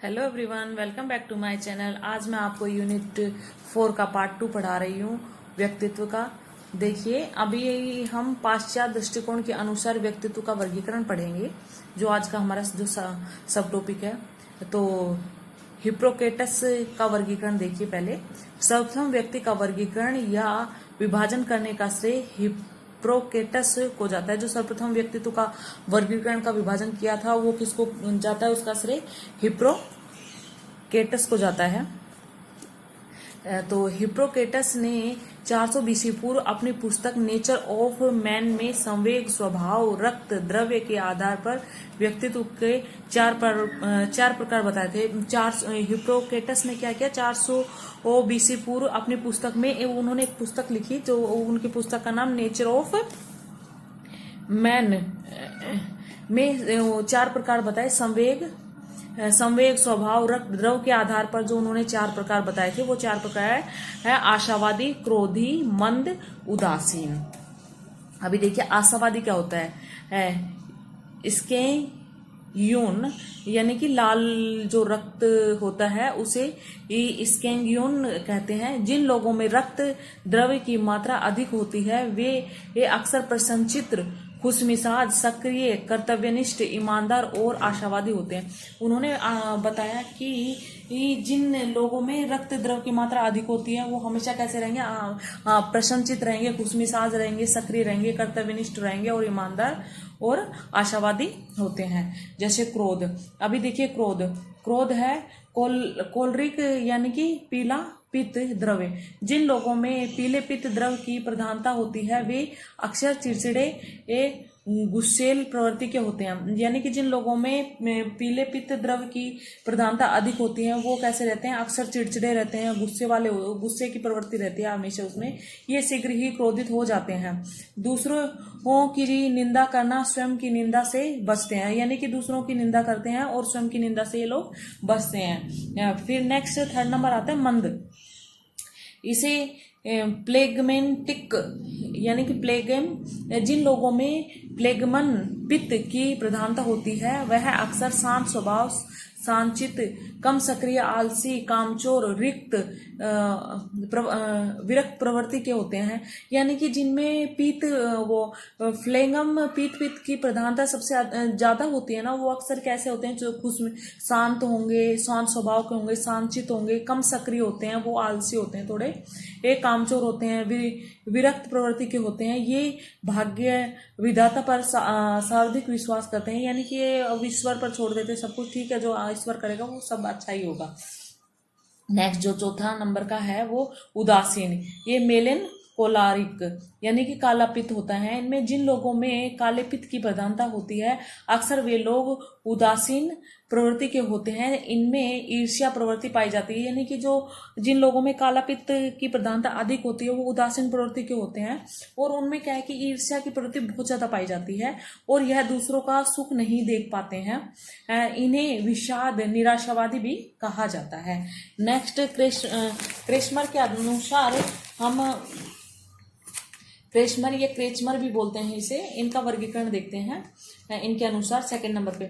Hello everyone, welcome back to my channel. आज मैं आपको यूनिट 4 का पार्ट 2 पढ़ा रही हूँ, व्यक्तित्व का। देखिए, अभी हम पाश्चात्य दृष्टिकोण के अनुसार व्यक्तित्व का वर्गीकरण पढ़ेंगे, जो आज का हमारा जो सब टॉपिक है। तो हिप्पोक्रेटस का वर्गीकरण देखिए। पहले सर्वप्रथम व्यक्ति का वर्गीकरण या विभाजन करने का श्रेय हिप्पोक्रेटस को जाता है। जो सर्वप्रथम व्यक्तित्व का वर्गीकरण का विभाजन किया था वो किसको जाता है? उसका श्रेय हिप्पोक्रेटस को जाता है। तो हिप्पोक्रेटस ने 400 बीसी पूर्व अपनी पुस्तक नेचर ऑफ मैन में संवेग, स्वभाव, रक्त द्रव्य के आधार पर व्यक्तित्व के चार प्रकार बताए थे। हिप्पोक्रेटस ने क्या किया? 400 बीसी पूर्व अपनी पुस्तक में उन्होंने एक पुस्तक लिखी, जो उनकी पुस्तक का नाम नेचर ऑफ मैन में 4 प्रकार बताए। संवेग, स्वभाव, रक्त, द्रव के आधार पर जो उन्होंने 4 प्रकार बताए थे, वो 4 प्रकार है आशावादी, क्रोधी, मंद, उदासीन। अभी देखिए, आशावादी क्या होता है? इसके यून यानी कि लाल जो रक्त होता है उसे स्केंगियोन कहते हैं। जिन लोगों में रक्त द्रव्य की मात्रा अधिक होती है वे अक्सर प्रसन्नचित्त, खुशमिजाज, सक्रिय, कर्तव्यनिष्ठ, ईमानदार और आशावादी होते हैं। उन्होंने बताया कि जिन लोगों में रक्त द्रव की मात्रा अधिक होती है वो हमेशा कैसे रहेंगे? प्रसन्नचित्त रहेंगे, खुशमिजाज रहेंगे, सक्रिय रहेंगे, कर्तव्यनिष्ठ रहेंगे और ईमानदार और आशावादी होते हैं। जैसे क्रोध। अभी देखिए, क्रोध है कोलरिक यानी कि पीला पित्त द्रव्य। जिन लोगों में पीले पित्त द्रव की प्रधानता होती है वे अक्सर चिड़चिड़े, गुस्सेल प्रवृत्ति के होते हैं। यानी कि जिन लोगों में पीले पित्त द्रव की प्रधानता अधिक होती है वो कैसे रहते हैं? अक्सर चिड़चिड़े रहते हैं, गुस्से की प्रवृत्ति रहती है हमेशा उसमें। ये शीघ्र ही क्रोधित हो जाते हैं। दूसरों की निंदा करना, स्वयं की निंदा से बचते हैं। यानी कि दूसरों की निंदा करते हैं और स्वयं की निंदा से ये लोग बचते हैं। फिर नेक्स्ट 3rd नंबर आता है मंद। इसे प्लेगमेंटिक यानी कि जिन लोगों में प्लेगमन पित्त की प्रधानता होती है वह अक्सर शांत स्वभाव, शांतचित्त, कम सक्रिय, आलसी, कामचोर, विरक्त प्रवृत्ति के होते हैं। यानी कि जिनमें फ्लेगम पित्त की प्रधानता सबसे ज्यादा होती है ना, वो अक्सर कैसे होते हैं? जो शांत होंगे, शांत स्वभाव के होंगे, शांतचित्त होंगे, कम सक्रिय होते हैं, वो आलसी होते हैं, थोड़े एक कामचोर होते हैं, विरक्त प्रवृत्ति के होते हैं। ये भाग्य विधाता पर सर्वाधिक विश्वास करते हैं। यानी कि ये अब ईश्वर पर छोड़ देते हैं सब कुछ। ठीक है, जो ईश्वर करेगा वो सब अच्छा ही होगा। नेक्स्ट जो 4था नंबर का है वो उदासीन। ये मेलन कोलारिक यानी कि काला पित्त होता है। इनमें जिन लोगों में काले पित्त की प्रधानता होती है अक्सर वे लोग उदासीन प्रवृत्ति के होते हैं। इनमें ईर्ष्या प्रवृत्ति पाई जाती है। यानी कि जिन लोगों में काला पित्त की प्रधानता अधिक होती है वो उदासीन प्रवृत्ति के होते हैं, और उनमें क्या है कि ईर्ष्या की प्रवृत्ति बहुत ज्यादा पाई जाती है और यह दूसरों का सुख नहीं देख पाते हैं। इन्हें विषाद, निराशावादी भी कहा जाता है। नेक्स्ट क्रेस्मर के अनुसार हम क्रेचमर भी बोलते हैं इसे, इनका वर्गीकरण देखते हैं। इनके अनुसार 2nd नंबर पे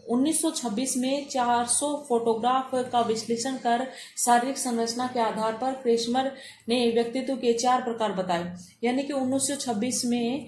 1926 में 400 फोटोग्राफ का विश्लेषण कर शारीरिक संरचना के आधार पर क्रेचमर ने व्यक्तित्व के 4 प्रकार बताए। यानी कि 1926 में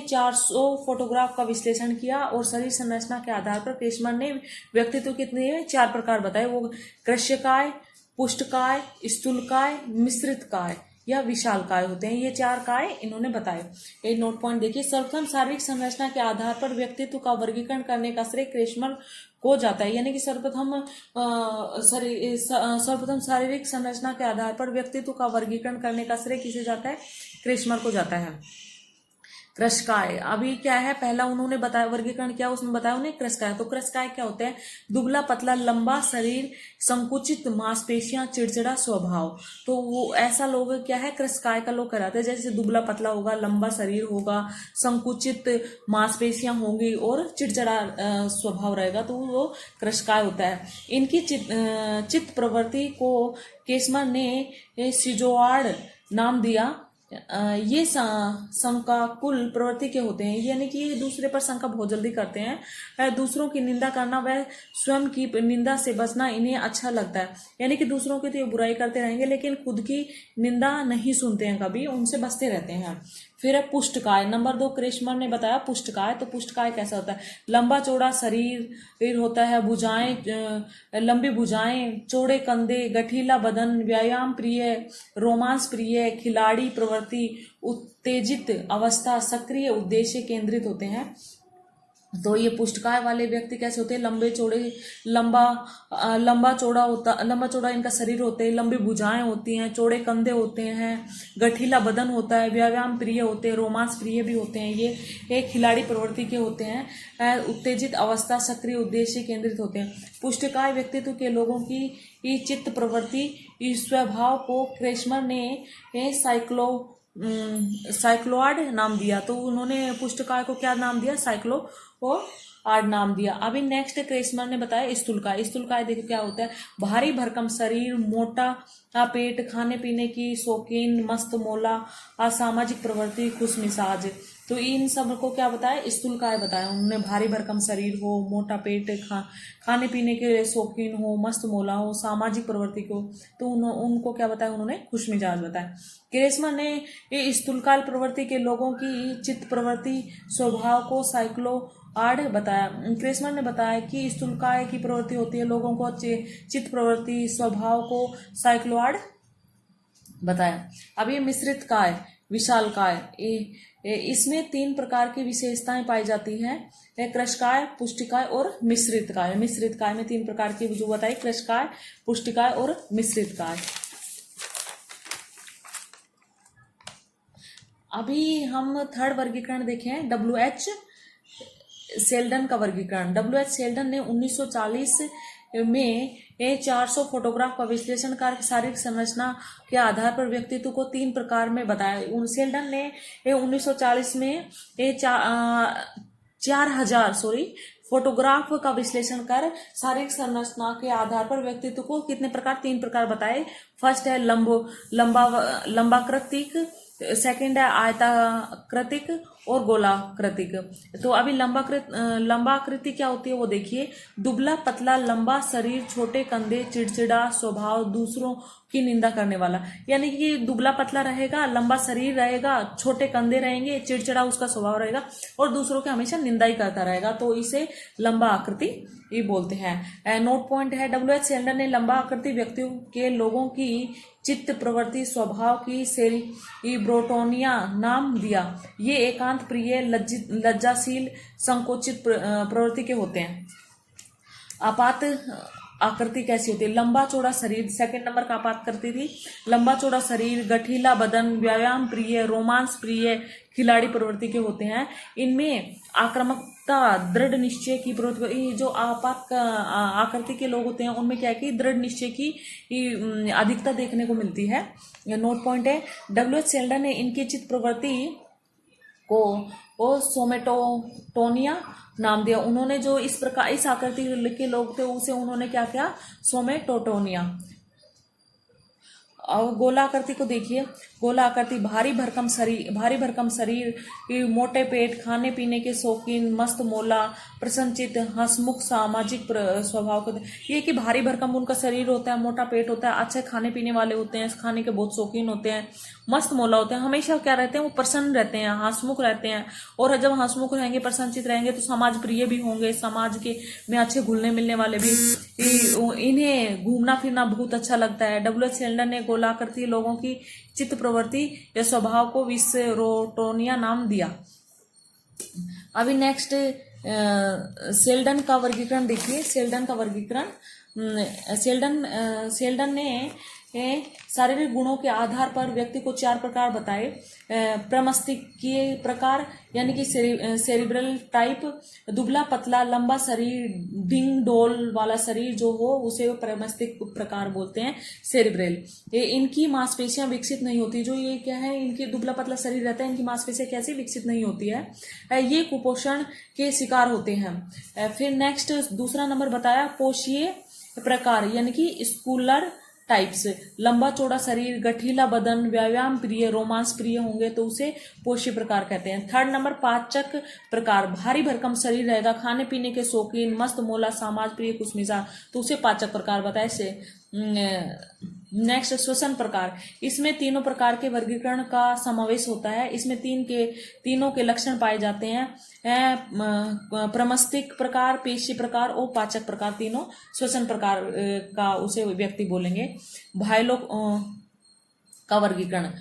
400 फोटोग्राफ का विश्लेषण किया और शरीर संरचना के आधार पर क्रेचमर ने व्यक्तित्व के 4 प्रकार बताए। वो कृष्यकाय, पुष्टकाय, स्थूलकाय, मिश्रितकाय या विशालकाय होते हैं। ये 4 काय इन्होंने बताए। एक नोट पॉइंट देखिए, सर्वप्रथम शारीरिक संरचना के आधार पर व्यक्तित्व का वर्गीकरण करने का श्रेय क्रेचमर को जाता है। यानी कि सर्वप्रथम शारीरिक संरचना के आधार पर व्यक्तित्व का वर्गीकरण करने का श्रेय किसे जाता है? क्रेचमर को जाता है। कृष्यकाय, अभी क्या है, पहला उन्होंने बताया वर्गीकरण किया, उसमें बताया उन्हें कृष्यकाय। तो कृष्यकाय क्या होते हैं? दुबला पतला लंबा शरीर, संकुचित मांसपेशियां, चिड़चिड़ा स्वभाव। तो वो ऐसा लोग क्या है, कृष्यकाय का लोग कराते हैं। जैसे दुबला पतला होगा, लंबा शरीर होगा, संकुचित मांसपेशियां होंगी और चिड़चिड़ा स्वभाव रहेगा, तो वो कृष्यकाय होता है। इनकी चित्त प्रवृत्ति को केसमर ने सिजोआर्ड नाम दिया। ये शंकाकुल प्रवृत्ति के होते हैं, यानी कि ये दूसरे पर शंका बहुत जल्दी करते हैं। दूसरों की निंदा करना व स्वयं की निंदा से बचना इन्हें अच्छा लगता है, यानी कि दूसरों की तो ये बुराई करते रहेंगे लेकिन खुद की निंदा नहीं सुनते हैं, कभी उनसे बचते रहते हैं। फिर है पुष्टकाय। नंबर 2 क्रेशमर ने बताया पुष्टकाय। तो पुष्टकाय कैसा होता है? लंबा चौड़ा शरीर होता है, भुजाएं, लंबी भुजाएं, चौड़े कंधे, गठीला बदन, व्यायाम प्रिय, रोमांस प्रिय, खिलाड़ी प्रवृत्ति, उत्तेजित अवस्था, सक्रिय, उद्देश्य केंद्रित होते हैं। तो ये पुष्टकाय वाले व्यक्ति कैसे होते हैं? लंबे चौड़े, लंबा चौड़ा इनका शरीर होते हैं, लंबी भुजाएं होती हैं, चौड़े कंधे होते हैं, गठीला बदन होता है, व्यायाम प्रिय होते हैं, रोमांस प्रिय भी होते हैं। ये एक खिलाड़ी प्रवृत्ति के होते हैं, उत्तेजित अवस्था, सक्रिय, उद्देश्य केंद्रित होते हैं। पुष्टकाय व्यक्तित्व के लोगों की चित्त प्रवृत्ति स्वभाव को क्रेशमर ने साइक्लोआड नाम दिया। तो उन्होंने पुष्टकाय को क्या नाम दिया? साइक्लोआड नाम दिया। अभी नेक्स्ट क्रेशमर ने बताया स्थूलकाय। स्थूलकाय देखो क्या होता है? भारी भरकम शरीर, मोटा पेट, खाने पीने की शौकीन, मस्त मौला, असामाजिक प्रवृत्ति, खुश मिजाज। तो इन सब को क्या बताया? स्थूलकाय बताया उन्होंने। भारी भरकम शरीर हो, मोटा पेट, खाने पीने के शौकीन हो, मस्त मौला हो, सामाजिक प्रवृत्ति को, तो उनको क्या बताया उन्होंने? खुश मिजाज बताया। क्रेशमर ने ये स्थूलकाय प्रवृत्ति के लोगों की चित्त प्रवृत्ति स्वभाव को साइक्लोआड बताया। क्रेशमर ने बताया कि स्थूलकाय की प्रवृत्ति होती है लोगों को चित्त प्रवृत्ति स्वभाव को साइक्लोआड बताया। अब ये मिश्रित काय, विशालकाय, इसमें 3 प्रकार की विशेषताएं पाई जाती हैं, कृशकाय, पुष्टिकाय और मिश्रित काय। मिश्रित काय में 3 प्रकार की जो बताई, कृशकाय, पुष्टिकाय और मिश्रित काय। अभी हम थर्ड वर्गीकरण देखें, WH सेल्डन का वर्गीकरण। WH सेल्डन ने 1940 में 400 फोटोग्राफ का विश्लेषण कर शारीरिक संरचना के आधार पर व्यक्तित्व को 3 प्रकार में बताया। सेल्डन ने 1940 में 4000 फोटोग्राफ का विश्लेषण कर शारीरिक संरचना के आधार पर व्यक्तित्व को कितने प्रकार? 3 प्रकार बताए। फर्स्ट है लंबाकृतिक, सेकंड है आयताकृतिक और गोलाकृतिक। तो अभी लंबाकृति क्या होती है वो देखिए। दुबला पतला लंबा शरीर, छोटे कंधे, चिड़चिड़ा स्वभाव, दूसरों की निंदा करने वाला। यानी कि दुबला पतला रहेगा, लंबा शरीर रहेगा, छोटे कंधे रहेंगे, चिड़चिड़ा उसका स्वभाव रहेगा और दूसरों की हमेशा निंदा ही करता रहेगा, तो इसे लंबा आकृति ये बोलते हैं। नोट पॉइंट है, WH सेल्डन ने लंबा आकृति व्यक्तियों के लोगों की चित्त प्रवृत्ति स्वभाव की सेरिब्रोटोनिया नाम दिया। ये एकांत प्रिय, लज्जाशील, संकोचित प्रवृत्ति के होते हैं। आपात आकृति कैसी होती है? लंबा चौड़ा शरीर, सेकंड नंबर का आपातकृति थी। लंबा चौड़ा शरीर, गठीला बदन, व्यायाम प्रिय, रोमांस प्रिय, खिलाड़ी प्रवृत्ति के होते हैं। इनमें आक्रामकता, दृढ़ निश्चय की प्रवृत्ति। जो आपात आकृति के लोग होते हैं उनमें क्या है कि दृढ़ निश्चय की अधिकता देखने को मिलती है। नोट पॉइंट है, WH सेल्डन ने इनकी चित्त प्रवृत्ति को सोमेटोटोनिया नाम दिया। उन्होंने जो इस प्रकार इस आकृति के लोग थे उसे उन्होंने क्या किया? सोमेटोटोनिया। और गोलाकृति को देखिए। गोलाकृति भारी भरकम शरीर, मोटे पेट, खाने पीने के शौकीन, मस्त मौला, प्रसन्नचित, हंसमुख, सामाजिक स्वभाव को। ये कि भारी भरकम उनका शरीर होता है, मोटा पेट होता है, अच्छे खाने पीने वाले होते हैं, खाने के बहुत शौकीन होते हैं, मस्त मौला होते हैं, हमेशा क्या रहते हैं वो प्रसन्न रहते हैं, हंसमुख रहते हैं। और जब हंसमुख रहेंगे, प्रसन्नचित रहेंगे तो समाज प्रिय भी होंगे, समाज के में अच्छे घुलने मिलने वाले भी। इन्हें घूमना फिरना बहुत अच्छा लगता है। WH सेल्डन ने गोलाकृति लोगों की चित्त प्रवृत्ति या स्वभाव को विसरोटोनिया नाम दिया। अभी नेक्स्ट सेल्डन का वर्गीकरण देखिए। सेल्डन का वर्गीकरण, सेल्डन ने शारीरिक गुणों के आधार पर व्यक्ति को 4 प्रकार बताए। प्रमस्तिष्कीय प्रकार यानी कि सेरिब्रल टाइप, दुबला पतला लंबा शरीर, डिंग डोल वाला शरीर जो हो उसे प्रमस्तिष्क प्रकार बोलते हैं, सेरिब्रल। इनकी मांसपेशियां विकसित नहीं होती। जो ये क्या है, इनके दुबला पतला शरीर रहता है, इनकी मांसपेशियां कैसे विकसित नहीं होती है, ये कुपोषण के शिकार होते हैं। फिर नेक्स्ट दूसरा नंबर बताया पोषीय प्रकार यानी कि स्कूलर टाइप्स, लंबा चौड़ा शरीर, गठीला बदन, व्यायाम प्रिय, रोमांस प्रिय होंगे तो उसे पोष्य प्रकार कहते हैं। थर्ड नंबर पाचक प्रकार, भारी भरकम शरीर रहेगा, खाने पीने के शौकीन, मस्त मोला, समाज प्रिय, कुसमिजा, तो उसे पाचक प्रकार बताए से। नेक्स्ट श्वसन प्रकार, इसमें तीनों प्रकार के वर्गीकरण का समावेश होता है। इसमें तीनों के लक्षण पाए जाते हैं, प्रमस्तिक प्रकार, पेशी प्रकार और पाचक प्रकार, तीनों श्वसन प्रकार का उसे व्यक्ति बोलेंगे। भायलों का वर्गीकरण,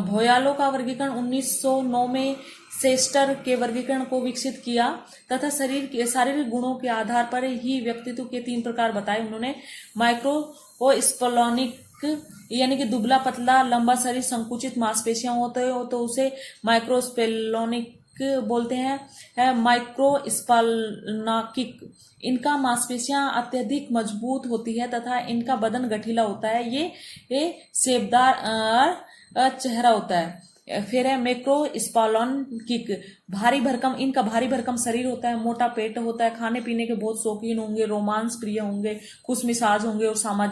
भोयालों का वर्गीकरण 1909 में सेस्टर के वर्गीकरण को विकसित किया तथा शरीर के शारीरिक गुणों के आधार पर ही व्यक्तित्व के 3 प्रकार बताए उन्होंने। माइक्रोस्पोलोनिक यानी कि दुबला पतला, लंबा शरीर, संकुचित मांसपेशियां होते हो तो उसे माइक्रोस्पेलोनिक बोलते हैं। माइक्रोस्पाल्नाकिक, इनका मांसपेशियां अत्यधिक मजबूत होती है तथा इनका बदन गठीला होता है, ये सेबदार चेहरा होता है। फिर है मैक्रोस्पालोनिक, इनका भारी भरकम शरीर होता है, मोटा पेट होता है, खाने पीने के बहुत शौकीन होंगे, रोमांस प्रिय होंगे, खुशमिजाज होंगे और सामाजिक